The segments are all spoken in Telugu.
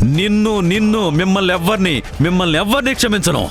మిమ్మల్ని ఎవ్వరిని క్షమించను.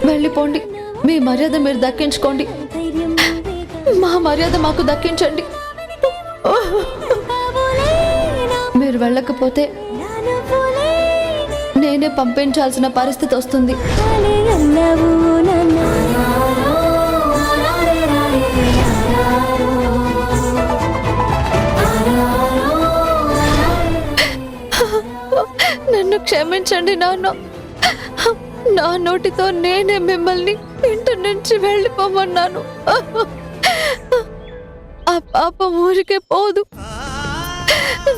వెళ్ళిపోండి. మీ మర్యాద మీరు దక్కించుకోండి. మా మర్యాద మాకు దక్కించండి. మీరు వెళ్ళకపోతే నేనే పంపించాల్సిన పరిస్థితి వస్తుంది. నన్ను క్షమించండి నాన్న. నా నోటితో నేనే మిమ్మల్ని ఇంటి నుంచి వెళ్ళిపోమన్నాను. ఆ పాపం ఊరికే పోదు,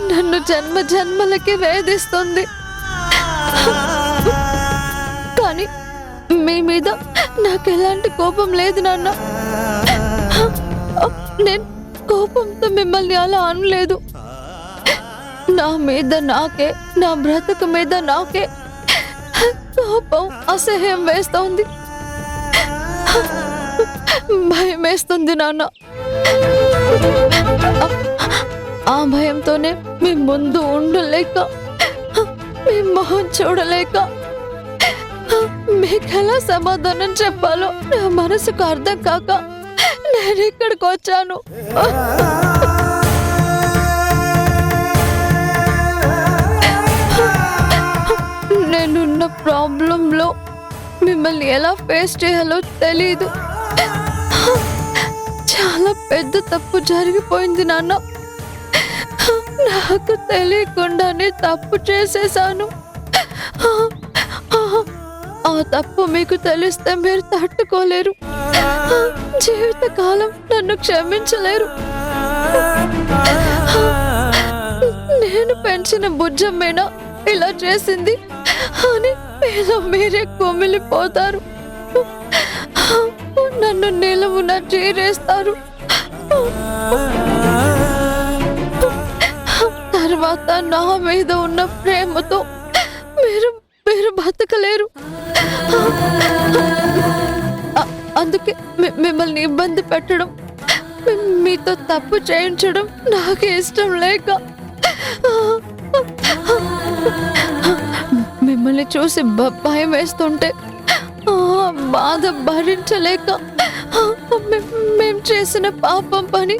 నన్ను జన్మ జన్మలకి వేధిస్తుంది. కానీ మీ మీద నాకు ఎలాంటి కోపం లేదు నాన్న. నేను కోపంతో మిమ్మల్ని అలా అనలేదు. నా మీద నాకే, నా బ్రతుకు మీద నాకే కోపం, అసహ్యం వేస్తోంది, భయం వేస్తుంది నాన్న. ఆ భయంతోనే మీ ముందు ఉండలేక, మీ మొహం చూడలేక మీకెలా సమాధానం చెప్పాలో నా మనసుకు అర్థం కాక నేను ఇక్కడికి వచ్చాను. నేనున్న ప్రాబ్లంలో మిమ్మల్ని ఎలా ఫేస్ చేయాలో తెలీదు. చాలా పెద్ద తప్పు జరిగిపోయింది నాన్న. నాకు తెలియకుండానే తప్పు చేసేసాను. ఆ తప్పు మీకు తెలిస్తే మీరు తట్టుకోలేరు. జీవితకాలం నన్ను క్షమించలేరు. నేను పెంచిన బుజ్జమ్మేనా ఇలా చేసింది అని మీరే కొమిలిపోతారు. నన్ను నిలువున చీరేస్తారు. తర్వాత నా మీద ఉన్న ప్రేమతో మీరు బతకలేరు. అందుకే మిమ్మల్ని ఇబ్బంది పెట్టడం, మీతో తప్పు చేయించడం నాకు ఇష్టం లేక, మిమ్మల్ని చూసి భయం వేస్తుంటే బాధ భరించలేక, మేం చేసిన పాపం పని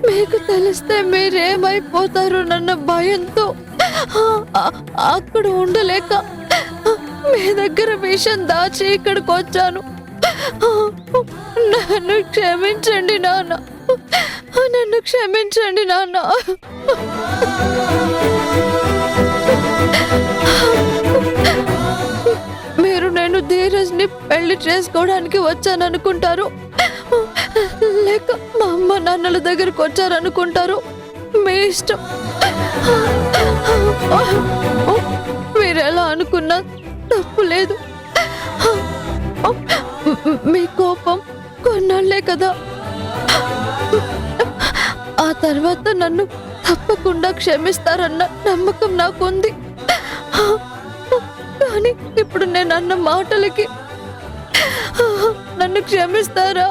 మీకు తెలిస్తే మీరేమైపోతారు నన్న భయంతో అక్కడ ఉండలేక మీ దగ్గర విషయం దాచి ఇక్కడికి వచ్చాను. నన్ను క్షమించండి నాన్న, నన్ను క్షమించండి నాన్న. మీరు నేను ధీరజ్ని పెళ్లి చేసుకోవడానికి వచ్చాననుకుంటారు, లేక మా అమ్మ నాన్నల దగ్గరకు వచ్చారనుకుంటారు, మీ ఇష్టం. మీరెలా అనుకున్నా తప్పు లేదు. మీ కోపం కొన్నాళ్లే కదా, ఆ తర్వాత నన్ను తప్పకుండా క్షమిస్తారన్న నమ్మకం నాకుంది. కానీ ఇప్పుడు నేను అన్న మాటలకి నన్ను క్షమిస్తారా,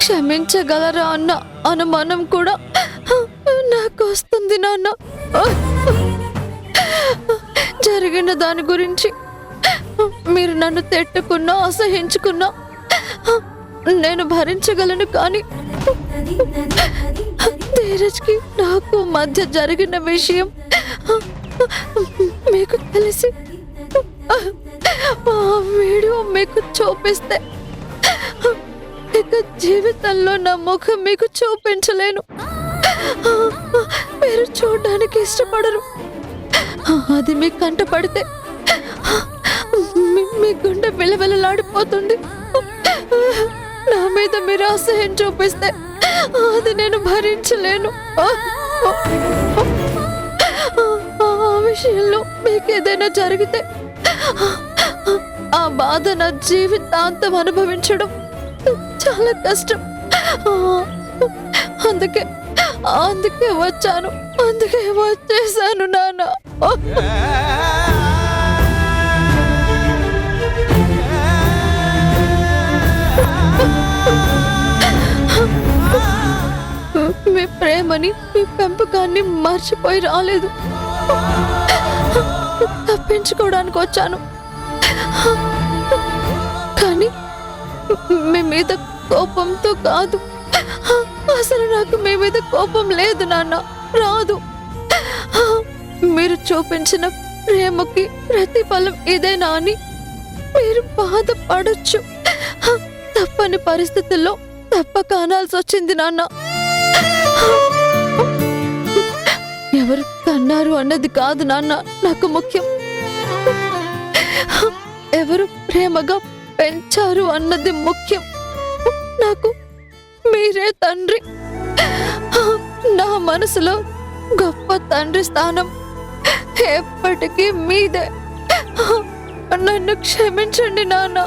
క్షమించగలరా అన్న అనుమానం కూడా నాకు వస్తుంది నాన్న. జరిగిన దాని గురించి మీరు నన్ను తిట్టుకున్నా, అసహించుకున్నా నేను భరించగలను. కానీ ధీరజ్కి నాకు మధ్య జరిగిన విషయం మీకు తెలిసి ఆ వీడియో మీకు చూపిస్తే ఇక జీవితంలో నా ముఖం మీకు చూపించలేను. మీరు చూడడానికి ఇష్టపడరు. అది మీ కంట పడితే మీ గుండె బిలబిలలాడిపోతుంది. నా మీద మీరు అసహ్యం చూపిస్తే అది నేను భరించలేను. ఆ విషయంలో మీకు ఏదైనా జరిగితే ఆ బాధ నా జీవితాంతం అనుభవించడం చాలా కష్టం. అందుకే వచ్చేసాను నాన్న. మీ ప్రేమని, మీ పెంపకాన్ని మర్చిపోయి రాలేదు, తప్పించుకోవడానికి వచ్చాను. కానీ మీ మీద కోపంతో కాదు. అసలు నాకు మీ మీద కోపం లేదు నాన్న, రాదు. మీరు చూపించిన ప్రేమకి ప్రతిఫలం ఇదేనా అని మీరు బాధపడొచ్చు. తప్పని పరిస్థితుల్లో తప్పక అనాల్సి వచ్చింది నాన్న. ఎవరు కన్నారు అన్నది కాదు నాన్న నాకు ముఖ్యం. ఎవరు ప్రేమగా పెంచారు అన్నది ముఖ్యం. నాకు మీరే తండ్రి. నా మనసులో గొప్ప తండ్రి స్థానం ఎప్పటికీ మీదే. నన్ను క్షమించండి నాన్న.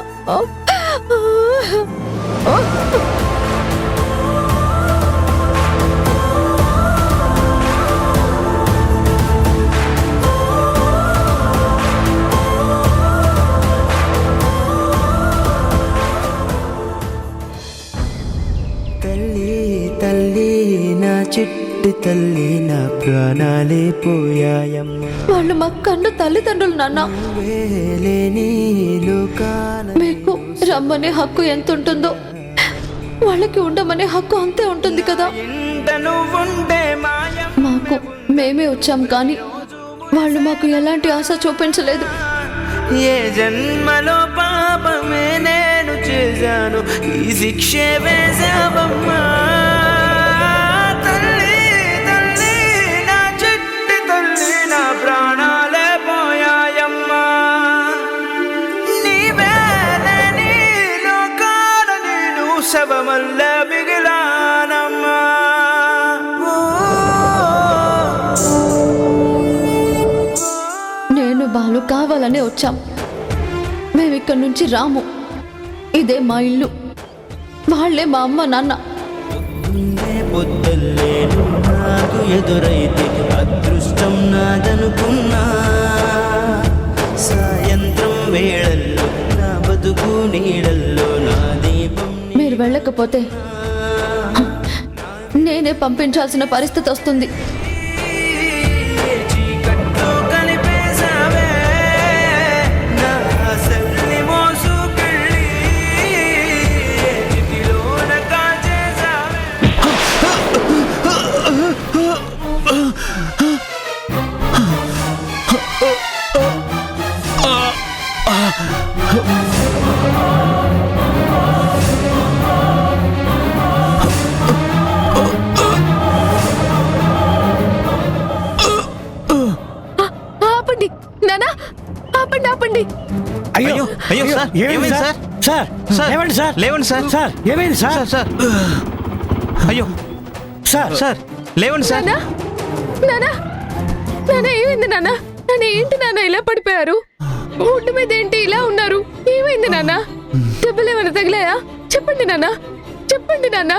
చిట్టి తల్లి నా ప్రాణాలే పోయాయమ్మ. వాళ్ళు మా కన్ను తల్లిదండ్రులు నాన్న. మీకు రమ్మనే హక్కు ఎంత ఉంటుందో వాళ్ళకి ఉండమనే హక్కు అంతే ఉంటుంది కదా. మాకు మేమే వచ్చాం కానీ వాళ్ళు మాకు ఎలాంటి ఆశ చూపించలేదు. ఏ జన్మలో పాపమే నేను చేశాను, ఈ శిక్షే వేశావమ్మా. శవమల్ల మిగిలానమ్మా. నేను బాలు కావాలనే వచ్చాం. మేమిక్కడి నుంచి రాము. ఇదే మా ఇల్లు. వాళ్ళే మా అమ్మ నాన్న. పొద్దుల్లేను నాకు ఎదురైతే అదృష్టం నాదనుకున్నా. సాయంత్రం వేళల్లో నా బతుకు నీడల్లో నా దీపం. మీరు వెళ్ళకపోతే నేనే పంపించాల్సిన పరిస్థితి వస్తుంది. అయ్యో అయ్యో సార్, ఏమైంది సార్? సార్ సార్ లేవండి సార్, లేవండి సార్. సార్ ఏమైంది సార్? సార్ అయ్యో సార్, సార్ లేవండి సార్. నానా ఏమైంది నాన్న? ఏంటి నాన్న ఇలా పడిపోయారు? ఒడ్డు మీద ఏంటి ఇలా ఉన్నారు? ఏమైంది నాన్న? దెబ్బలేమైనా తగిలాయా? చెప్పండి నాన్న, చెప్పండి నాన్న.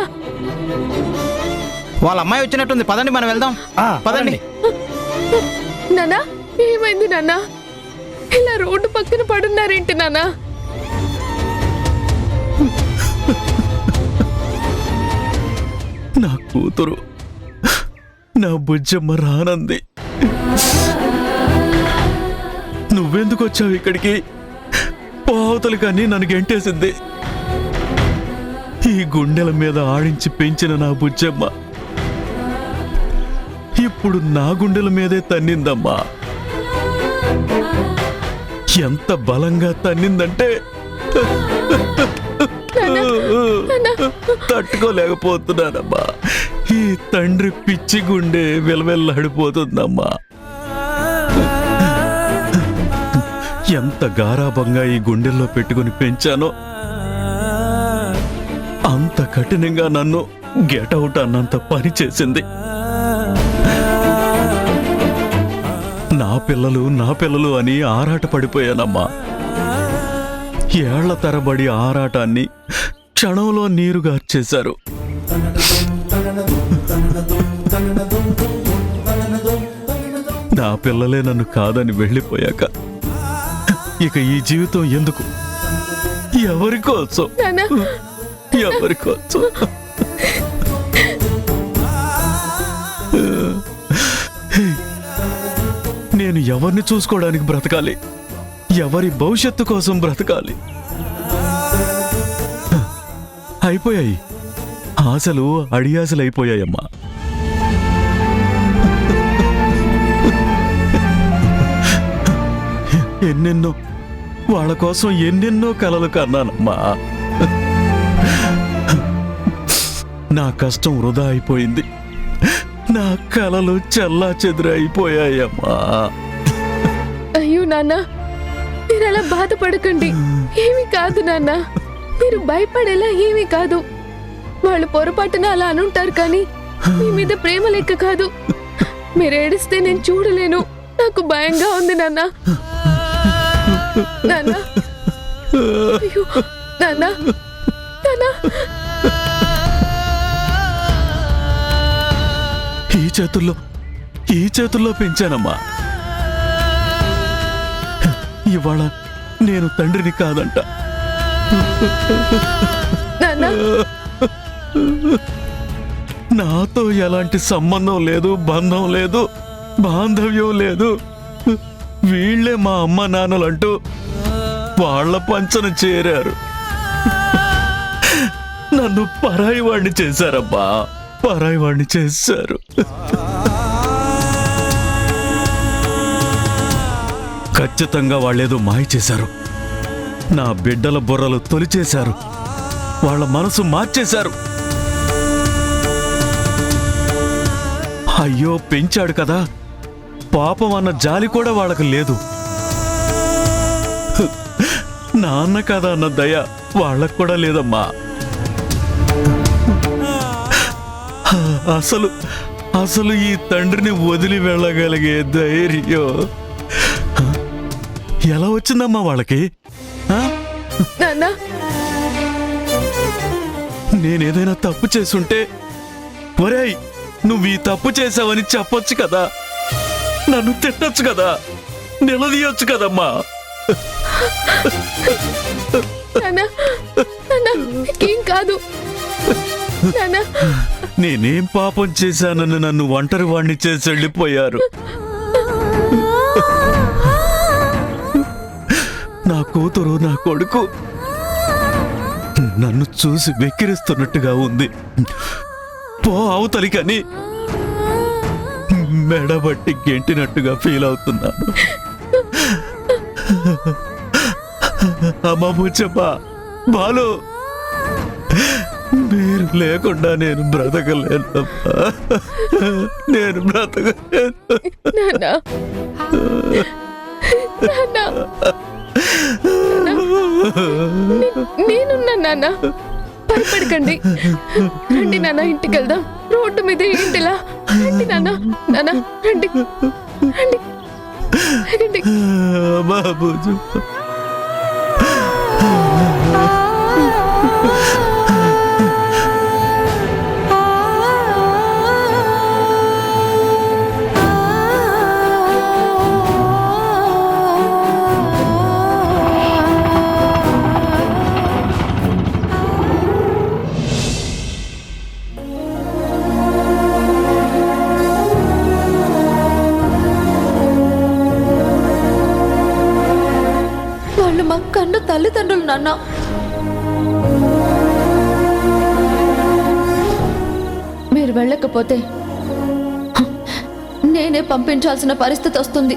వాళ్ళ అమ్మాయి వచ్చినట్టుంది, పదండి మనం వెళ్దాం. పదండి. నానా ఏమైంది నాన్న? ఇలా రోడ్డు పక్కన పడున్నారేంటి నాన్న? నా కూతురు, నా బుజ్జమ్మ రానంది. నువ్వెందుకు వచ్చావు ఇక్కడికి? పావుతలు కానీ నన్ను గెంటేసింది. ఈ గుండెల మీద ఆడించి పెంచిన నా బుజ్జమ్మ ఇప్పుడు నా గుండెల మీదే తన్నిందమ్మా. ఎంత బలంగా తన్నిందంటే తట్టుకోలేకపోతున్నానమ్మా. ఈ తండ్రి పిచ్చి గుండె విలవెల్లాడిపోతుందమ్మా. ఎంత గారాబంగా ఈ గుండెల్లో పెట్టుకుని పెంచానో అంత కఠినంగా నన్ను గెటౌట్ అన్నంత పని చేసింది. నా పిల్లలు అని ఆరాట పడిపోయానమ్మా. ఏళ్ల తరబడి ఆరాటాన్ని క్షణంలో నీరుగార్చేశారు. నా పిల్లలే నన్ను కాదని వెళ్ళిపోయాక ఇక ఈ జీవితం ఎందుకు? ఎవరి కోసం? నాన్న ఎవరి కోసం? నేను ఎవరిని చూసుకోవడానికి బ్రతకాలి? ఎవరి భవిష్యత్తు కోసం బ్రతకాలి? అయిపోయాయి ఆశలు, అడియాసలు అయిపోయాయమ్మా. ఎన్నెన్నో వాళ్ళ కోసం ఎన్నెన్నో కలలు కన్నానమ్మా. నా కష్టం వృధా అయిపోయింది. నా కలలు చెల్లా చెదురైపోయాయమ్మా. అయ్యో నాన్న, మీరు అలా బాధపడకండి. ఏమీ కాదు నాన్న, మీరు భయపడేలా ఏమీ కాదు. వాళ్ళు పొరపాటున అలా అనుంటారు, కానీ మీ మీద ప్రేమ లెక్క కాదు. మీరు ఏడిస్తే నేను చూడలేను. నాకు భయంగా ఉంది నాన్న. నాన్న, అయ్యో నాన్న, నాన్న. ఈ చేతుల్లో పెంచానమ్మా. ఇవాళ నేను తండ్రిని కాదంట. నాన్న, నాతో ఎలాంటి సంబంధం లేదు, బంధం లేదు, బాంధవ్యం లేదు. వీళ్లే మా అమ్మ నాన్నలంటూ వాళ్ళ పంచన చేరారు. నన్ను పరాయి వాడిని చేశారబ్బా, పరాయి వాడిని చేశారు. ఖచ్చితంగా వాళ్ళేదో మాయ చేశారు. నా బిడ్డల బుర్రలు తొలిచేశారు. వాళ్ళ మనసు మార్చేశారు. అయ్యో పెంచాడు కదా, పాపం అన్న జాలి కూడా వాళ్ళకు లేదు. నాన్న కదా అన్న దయ వాళ్ళకు కూడా లేదమ్మా. అసలు ఈ తండ్రిని వదిలి వెళ్ళగలిగే ధైర్యం ఎలా వచ్చిందమ్మా వాళ్ళకి? నాన్న, నేనేదైనా తప్పు చేసుంటే, ఒరేయ్ నువ్వు ఈ తప్పు చేసావని చెప్పొచ్చు కదా, నన్ను తిట్టొచ్చు కదా, నిలదీయొచ్చు కదమ్మా. నాన్న, నాన్న, ఏం కాదు నాన్న. నేనేం పాపం చేశానని నన్ను ఒంటరి వాణ్ణి చేసి వెళ్ళిపోయారు. నా కూతురు, నా కొడుకు నన్ను చూసి వెక్కిరిస్తున్నట్టుగా ఉంది. పో అవతలికని మెడబట్టి గెంటినట్టుగా ఫీల్ అవుతున్నాను. అమ్మ బుచ్చమ్మ, బాలు, మీరు లేకుండా నేను బ్రతకలేనమ్మా. నేను బ్రతకలేను. నాన్న, నాన్న, నేనున్నా నాన్న, భయపడకండి. రండి నాన్న, ఇంటికి వెళ్దాం. రోడ్డు మీద ఏంటిలా? రండి నాన్న, నాన్న రండి, రండి, రండి. బాబు వాళ్ళు మా కన్ను తల్లిదండ్రులు నాన్న. మీరు వెళ్ళకపోతే నేనే పంపించాల్సిన పరిస్థితి వస్తుంది.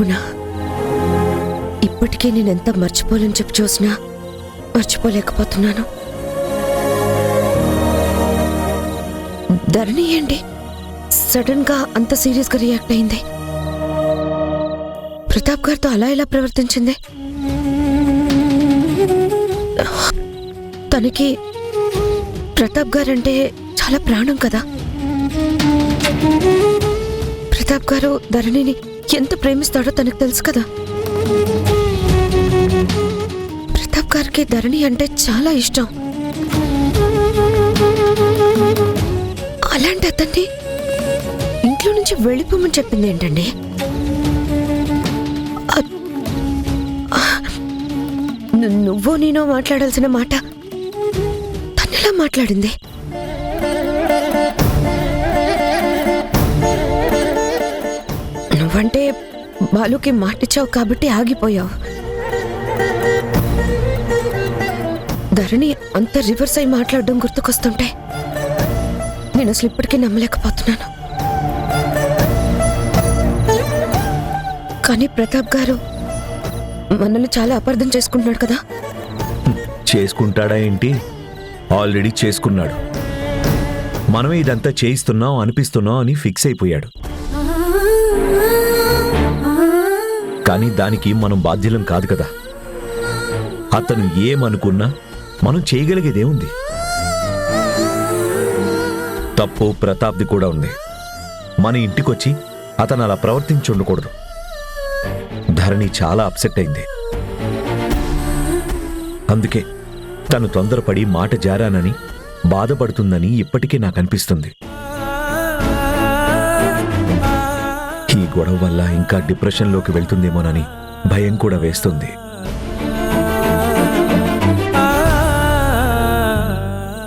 గుణ, ఇప్పటికే నేనెంత మర్చిపోలేని చెప్పి చూసినా మర్చిపోలేకపోతున్నాను. ధరణి ఏంటి సడన్ గా అంత సీరియస్ గా రియాక్ట్ అయింది? ప్రతాప్ గారితో అలా ఎలా ప్రవర్తించింది? తనకి ప్రతాప్ గారంటే చాలా ప్రాణం కదా. ప్రతాప్ గారు ధరణిని ఎంత ప్రేమిస్తాడో తనకు తెలుసు కదా. ప్రతాప్ గారికి ధరణి అంటే చాలా ఇష్టం. అలాంటి అతన్ని ఇంట్లో నుంచి వెళ్ళిపోమని చెప్పింది ఏంటండి? నువ్వో నేనో మాట్లాడాల్సిన మాట తనెలా మాట్లాడింది? నువ్వంటే బాలుకి మాటిచ్చావు కాబట్టి ఆగిపోయావు. ధరణి అంత రివర్స్ అయి మాట్లాడడం గుర్తుకొస్తుంటే నేను అసలు ఇప్పటికీ నమ్మలేకపోతున్నాను. కానీ ప్రతాప్ గారు మనల్ని చాలా అపార్థం చేసుకుంటున్నాడు కదా. చేసుకుంటాడా ఏంటి? ఆల్రెడీ చేసుకున్నాడు. మనమే ఇదంతా చేయిస్తున్నాం అనిపిస్తున్నాం అని ఫిక్స్ అయిపోయాడు. కానీ దానికి మనం బాధ్యులం కాదు కదా. అతను ఏమనుకున్నా మనం చేయగలిగేదేముంది? తప్పు ప్రతాప్ది కూడా ఉంది. మన ఇంటికొచ్చి అతను అలా ప్రవర్తించి ఉండకూడదు. ధరణి చాలా అప్సెట్ అయింది. అందుకే తను తొందరపడి మాట జారానని బాధపడుతుందని ఇప్పటికీ నాకు అనిపిస్తుంది. ఈ గొడవ వల్ల ఇంకా డిప్రెషన్లోకి వెళ్తుందేమోనని భయం కూడా వేస్తుంది.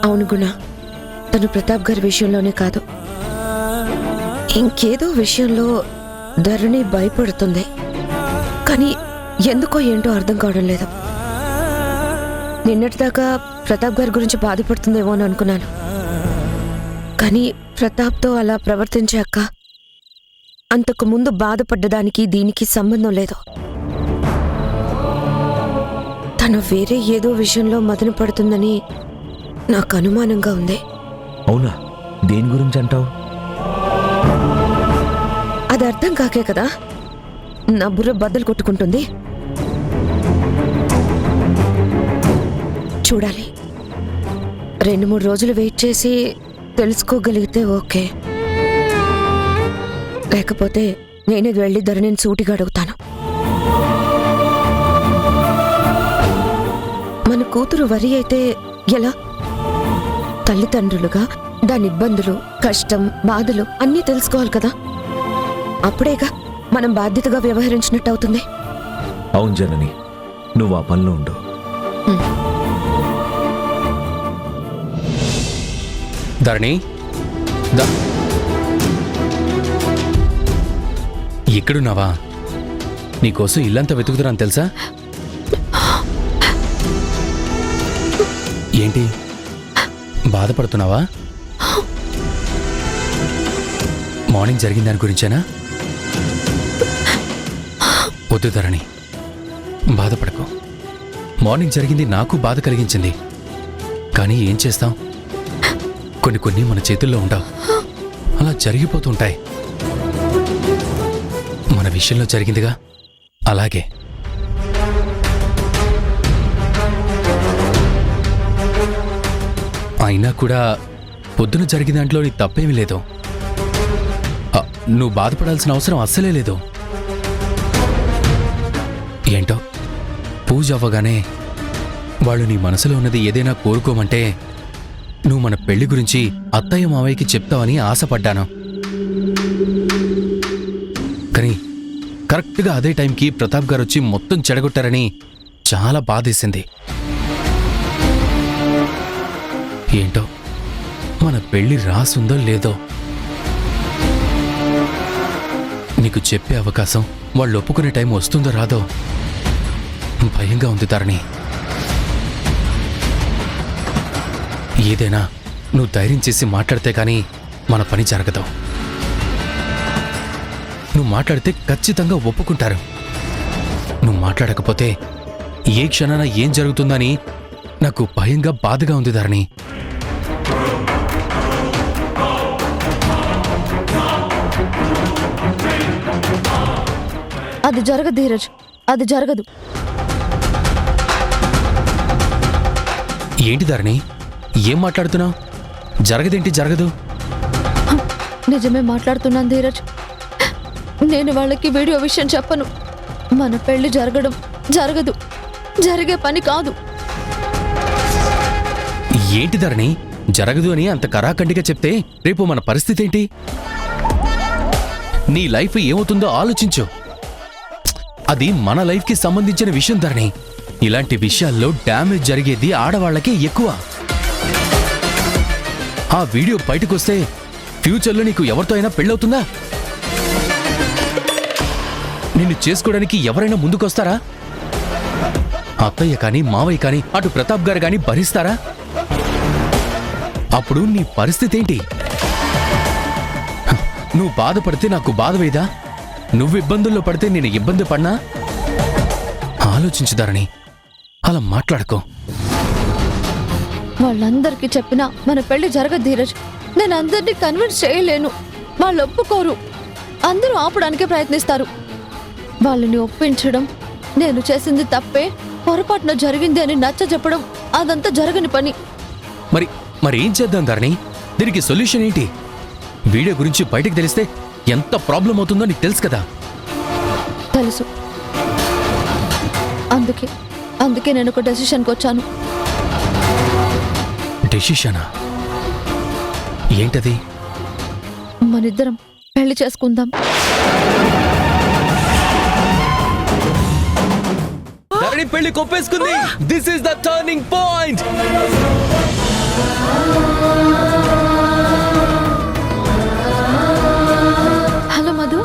అవును గుణ, తను ప్రతాప్ గారి విషయంలోనే కాదు, ఇంకేదో విషయంలో ధరణి భయపడుతుంది. కానీ ఎందుకో ఏంటో అర్థం కావడం లేదు. నిన్నటిదాకా ప్రతాప్ గారి గురించి బాధపడుతుందేమో అని అనుకున్నాను. కానీ ప్రతాప్తో అలా ప్రవర్తించాక అంతకు ముందు బాధపడ్డదానికి దీనికి సంబంధం లేదు. తను వేరే ఏదో విషయంలో మదన పడుతుందని నాకు అనుమానంగా ఉంది. అవునా? దేని గురించి అంటావు? అది అర్థం కాకే కదా నా బుర్ర బద్దలు కొట్టుకుంటుంది. చూడాలి. 2-3 రోజులు వెయిట్ చేసి తెలుసుకోగలిగితే ఓకే. లేకపోతే నేనే వెళ్ళి ధరణిని సూటిగా అడుగుతాను. మన కూతురు వరి అయితే ఎలా? తల్లిదండ్రులుగా దాని ఇబ్బందులు, కష్టం, బాధలు అన్నీ తెలుసుకోవాలి కదా. అప్పుడేగా మనం బాధ్యతగా వ్యవహరించినట్టు అవుతుంది. అవును జనని, నువ్వు ఆ పనిలో ఉండు. ధరణి, ఎక్కడున్నావా? నీకోసం ఇల్లంతా వెతుకుతున్నాను తెలుసా? ఏంటి బాధపడుతున్నావా? మార్నింగ్ జరిగిన దాని గురించేనా? వద్దు ధరణి, బాధపడకు. మార్నింగ్ జరిగింది నాకు బాధ కలిగించింది. కానీ ఏం చేస్తాం? కొన్ని మన చేతుల్లో ఉండవు. అలా జరిగిపోతుంటాయి. మన విషయంలో జరిగిందిగా అలాగే. అయినా కూడా పొద్దున జరిగిన దాంట్లో నీ తప్పేమీ లేదు. నువ్వు బాధపడాల్సిన అవసరం అస్సలే లేదు. ఏంటో పూజ అవ్వగానే వాళ్ళు నీ మనసులో ఉన్నది ఏదైనా కోరుకోమంటే నువ్వు మన పెళ్లి గురించి అత్తయ్య మావయ్యకి చెప్తావని ఆశపడ్డాను. కానీ కరెక్ట్గా అదే టైంకి ప్రతాప్ గారు వచ్చి మొత్తం చెడగొట్టారని చాలా బాధేసింది. ఏంటో మన పెళ్లి రాసుందో లేదో. నీకు చెప్పే అవకాశం వాళ్ళు ఒప్పుకునే టైం వస్తుందో రాదో భయంగా ఉంది ధరణి. ఏదైనా నువ్వు ధైర్యం చేసి మాట్లాడితే కానీ మన పని జరగదు. నువ్వు మాట్లాడితే ఖచ్చితంగా ఒప్పుకుంటారు. నువ్వు మాట్లాడకపోతే ఏ క్షణాన ఏం జరుగుతుందని నాకు భయంగా బాధగా ఉంది ధరణి. అది జరగదు ధీరజ్, అది జరగదు. ఏంటి ధరణి, ఏం మాట్లాడుతున్నావు? జరగదేంటి జరగదు? నిజమే మాట్లాడుతున్నాను ధీరజ్. నేను వాళ్ళకి వీడియో విషయం చెప్పను. మన పెళ్లి జరగదు, జరిగే పని కాదు. ఏంటి ధరణి, జరగదు అని అంత కరాఖండిగా చెప్తే రేపు మన పరిస్థితి ఏంటి? నీ లైఫ్ ఏమవుతుందో ఆలోచించు. అది మన లైఫ్కి సంబంధించిన విషయం ధరణి. ఇలాంటి విషయాల్లో డ్యామేజ్ జరిగేది ఆడవాళ్లకే ఎక్కువ. ఆ వీడియో బయటకొస్తే ఫ్యూచర్లో నీకు ఎవరితో అయినా పెళ్ళవుతుందా? నిన్ను చేసుకోవడానికి ఎవరైనా ముందుకొస్తారా? అత్తయ్య కాని మావయ్య కాని అటు ప్రతాప్ గారు కాని భరిస్తారా? అప్పుడు నీ పరిస్థితి ఏంటి? నువ్వు బాధపడితే నాకు బాధ వేదా? నువ్వు ఇబ్బందుల్లో పడితే నేను ఇబ్బంది పడినా? ఆలోచించుదారని అలా మాట్లాడుకో. వాళ్ళందరికీ చెప్పినా మన పెళ్లి జరగదు ధీరజ్. నేను అందరినీ కన్విన్స్ చేయలేను. వాళ్ళు ఒప్పుకోరు. అందరూ ఆపడానికి ప్రయత్నిస్తారు. వాళ్ళని ఒప్పించడం, నేను చేసింది తప్పే, పొరపాటున జరిగింది అని నచ్చ చెప్పడం, అదంతా జరగని పని. మరి ఏం చేద్దాం ధరణి? దీనికి సొల్యూషన్ ఏంటి? వీడియో గురించి బయటకు తెలిస్తే ఎంత ప్రాబ్లం అవుతుందో నీకు తెలుసు కదా. తెలుసు. అందుకే నేను ఒక డెసిషన్కి వచ్చాను. డెసిషనా? ఏంటది? మనిద్దరం పెళ్లి చేసుకుందాం. ధరణి పెళ్లి కొప్పేసుకుంది. This is the turning point. Hello Madhu.